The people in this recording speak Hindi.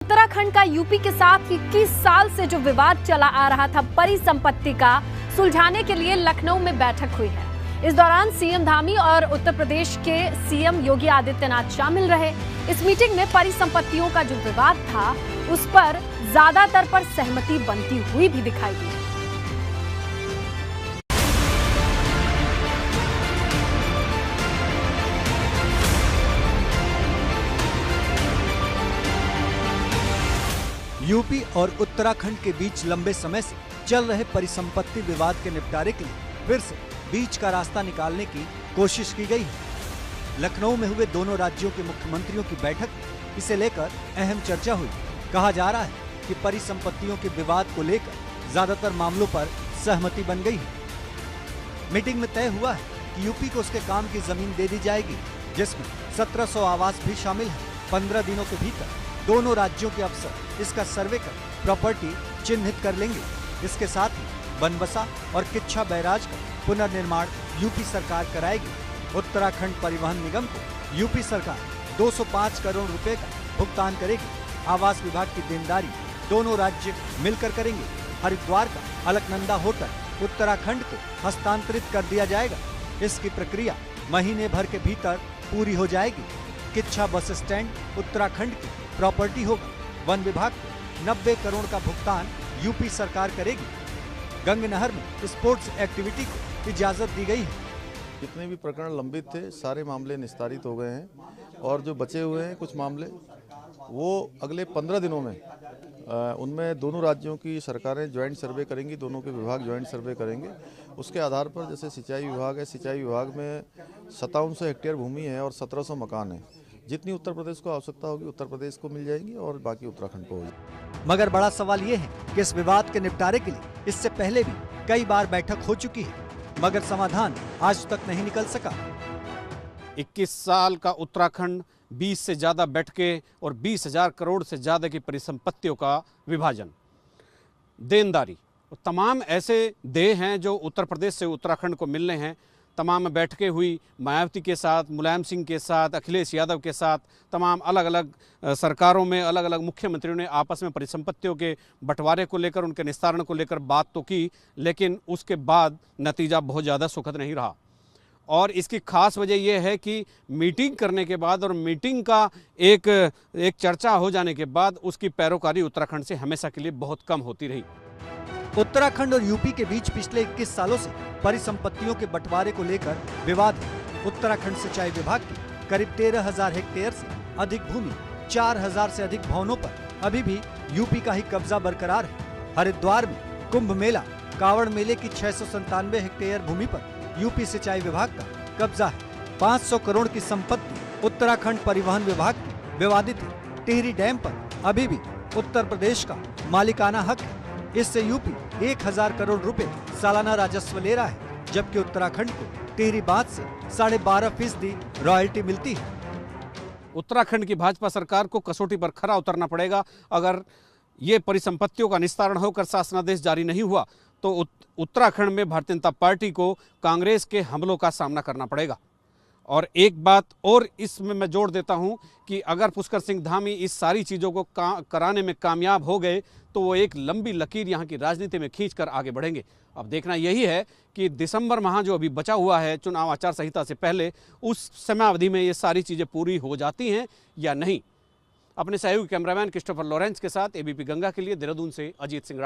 उत्तराखंड का यूपी के साथ 21 साल से जो विवाद चला आ रहा था परिसंपत्ति का, सुलझाने के लिए लखनऊ में बैठक हुई है। इस दौरान सीएम धामी और उत्तर प्रदेश के सीएम योगी आदित्यनाथ शामिल रहे। इस मीटिंग में परिसंपत्तियों का जो विवाद था उस पर ज्यादातर पर सहमति बनती हुई भी दिखाई दी। यूपी और उत्तराखंड के बीच लंबे समय से चल रहे परिसंपत्ति विवाद के निपटारे के लिए फिर से बीच का रास्ता निकालने की कोशिश की गई है। लखनऊ में हुए दोनों राज्यों के मुख्यमंत्रियों की बैठक में इसे लेकर अहम चर्चा हुई। कहा जा रहा है कि परिसंपत्तियों के विवाद को लेकर ज्यादातर मामलों पर सहमति बन गई है। मीटिंग में तय हुआ है कि यूपी को उसके काम की जमीन दे दी जाएगी, जिसमें 1700 आवास भी शामिल है। 15 दिनों के भीतर दोनों राज्यों के अफसर इसका सर्वे कर प्रॉपर्टी चिन्हित कर लेंगे। इसके साथ ही बनबसा और किच्छा बैराज का पुनर्निर्माण यूपी सरकार कराएगी। उत्तराखंड परिवहन निगम को यूपी सरकार 205 करोड़ रुपए का भुगतान करेगी। आवास विभाग की देनदारी दोनों राज्य मिलकर करेंगे। हरिद्वार का अलकनंदा होटल उत्तराखंड को हस्तांतरित कर दिया जाएगा। इसकी प्रक्रिया महीने भर के भीतर पूरी हो जाएगी। किच्छा बस स्टैंड उत्तराखंड की प्रॉपर्टी होगा। वन विभाग को 90 करोड़ का भुगतान यूपी सरकार करेगी। गंग नहर में स्पोर्ट्स एक्टिविटी को इजाजत दी गई है। जितने भी प्रकरण लंबित थे सारे मामले निस्तारित हो गए हैं और जो बचे हुए हैं कुछ मामले वो अगले 15 दिनों में उनमें दोनों राज्यों की सरकारें ज्वाइंट सर्वे करेंगी, दोनों के विभाग ज्वाइंट सर्वे करेंगे। उसके आधार पर जैसे सिंचाई विभाग है, सिंचाई विभाग में 5700 हेक्टेयर भूमि है और 1700 मकान है। जितनी उत्तर प्रदेश को आवश्यकता होगी उत्तर प्रदेश को मिल जाएगी और बाकी उत्तराखंड को होगी। मगर बड़ा सवाल ये है कि इस विवाद के निपटारे के लिए इससे पहले भी कई बार बैठक हो चुकी है, मगर समाधान आज तक नहीं निकल सका। 21 साल का उत्तराखंड, 20 से ज्यादा बैठकें और 20,000 करोड़ से ज्यादा की परिसंपत्तियों का विभाजन, देनदारी, तमाम ऐसे देय हैं जो उत्तर प्रदेश से उत्तराखंड को मिलने हैं। तमाम बैठकें हुई मायावती के साथ, मुलायम सिंह के साथ, अखिलेश यादव के साथ, तमाम अलग अलग सरकारों में अलग अलग मुख्यमंत्रियों ने आपस में परिसंपत्तियों के बंटवारे को लेकर, उनके निस्तारण को लेकर बात तो की, लेकिन उसके बाद नतीजा बहुत ज़्यादा सुखद नहीं रहा। और इसकी खास वजह यह है कि मीटिंग करने के बाद और मीटिंग का एक चर्चा हो जाने के बाद उसकी पैरोकारी उत्तराखंड से हमेशा के लिए बहुत कम होती रही। उत्तराखंड और यूपी के बीच पिछले 21 सालों से परिसंपत्तियों के बंटवारे को लेकर विवाद है। उत्तराखंड सिंचाई विभाग की करीब 13,000 हेक्टेयर से अधिक भूमि, 4,000 से अधिक भवनों पर अभी भी यूपी का ही कब्जा बरकरार है। हरिद्वार में कुंभ मेला, कांवड़ मेले की 697 हेक्टेयर भूमि पर यूपी सिंचाई विभाग का कब्जा है। 500 करोड़ की संपत्ति उत्तराखंड परिवहन विभाग की विवादित है। टिहरी डैम पर अभी भी उत्तर प्रदेश का मालिकाना हक है। इससे यूपी 1000 करोड़ रुपए सालाना राजस्व ले रहा है, जबकि उत्तराखंड को टिहरी बांध से 12.5% रॉयल्टी मिलती है। उत्तराखंड की भाजपा सरकार को कसौटी पर खरा उतरना पड़ेगा। अगर ये परिसंपत्तियों का निस्तारण होकर शासनादेश जारी नहीं हुआ तो उत्तराखंड में भारतीय जनता पार्टी को कांग्रेस के हमलों का सामना करना पड़ेगा। और एक बात और इसमें मैं जोड़ देता हूं कि अगर पुष्कर सिंह धामी इस सारी चीज़ों को कराने में कामयाब हो गए तो वो एक लंबी लकीर यहाँ की राजनीति में खींचकर आगे बढ़ेंगे। अब देखना यही है कि दिसंबर माह जो अभी बचा हुआ है चुनाव आचार संहिता से पहले, उस समयावधि में ये सारी चीज़ें पूरी हो जाती हैं या नहीं। अपने सहयोगी कैमरामैन क्रिस्टोफर लॉरेंस के साथ एबीपी गंगा के लिए देहरादून से अजीत सिंह।